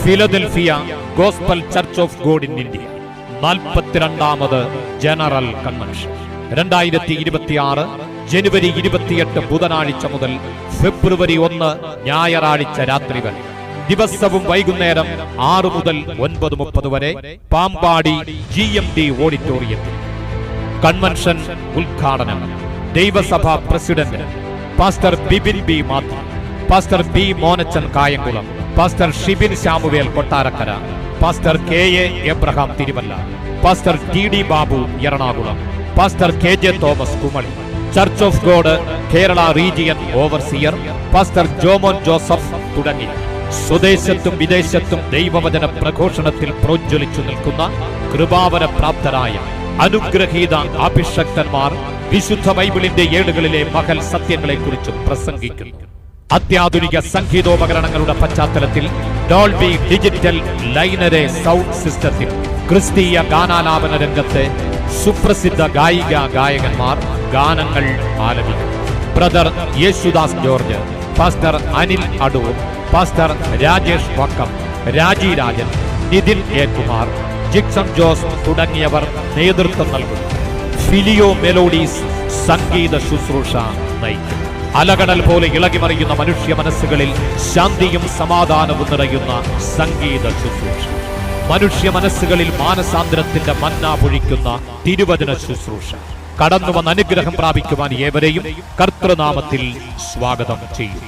Philadelphia gospel church of God in India 42ാമത് general convention 2026 ജനുവരി 28 ബുധനാഴ്ച മുതൽ ഫെബ്രുവരി 1 ഞായറാഴ്ച രാത്രി വരെ. ദിവസവും വൈകുന്നേരം 6 മുതൽ 9:30 വരെ പാമ്പാടി GMD ഓഡിറ്റോറിയത്തിൽ. കൺവെൻഷൻ ഉദ്ഘാടനം ദൈവസഭാ president pastor Bibin B Mathew, pastor B Monachan Kayamkulam, pastor Shibin Samuel Kottarakkara, pastor KA Abraham Thiruvalla, pastor TD Babu Ernakulam, pastor KJ Thomas Kumily, church of God Kerala region overseer pastor Jomon Joseph തുടങ്ങി സ്വദേശത്തും വിദേശത്തും ദൈവവചന പ്രഘോഷണത്തിൽ പ്രോജ്വലിച്ചു നിൽക്കുന്ന കൃപാവര പ്രാപ്തരായ അനുഗ്രഹീത അഭിഷക്തന്മാർ വിശുദ്ധ ബൈബിളിന്റെ ഏടുകളിലെ മഹൽ സത്യങ്ങളെക്കുറിച്ച് പ്രസംഗിക്കുന്നു. അത്യാധുനിക സംഗീതോപകരണങ്ങളുടെ പശ്ചാത്തലത്തിൽ ഡോൾബി ഡിജിറ്റൽ ലൈനരെ സൗണ്ട് സിസ്റ്റത്തിൽ ക്രിസ്തീയ ഗാനാലാപന രംഗത്തെ സുപ്രസിദ്ധ ഗായകന്മാർ ഗാനങ്ങൾ ആലപിക്കും. Brother Yesudas George, pastor Anil Adoor, pastor Rajesh Vakkom, Raji Rajan, Nithin A Kumar, Jixon Jose തുടങ്ങിയവർ നേതൃത്വം നൽകുന്നു. ഫിലിയോ മെലോഡീസ് സംഗീത ശുശ്രൂഷ നയിക്കും. അലകടൽ പോലെ ഇളകിമറിയുന്ന മനുഷ്യ മനസ്സുകളിൽ ശാന്തിയും സമാധാനവും നിറയുന്ന സംഗീത ശുശ്രൂഷ. മനുഷ്യ മനസ്സുകളിൽ മാനസാന്തരത്തിന്റെ മന്ന പൊഴിക്കുന്ന തിരുവചന ശുശ്രൂഷ. കടന്നുവന്ന് അനുഗ്രഹം പ്രാപിക്കുവാൻ ഏവരെയും കർത്തൃനാമത്തിൽ സ്വാഗതം ചെയ്യും.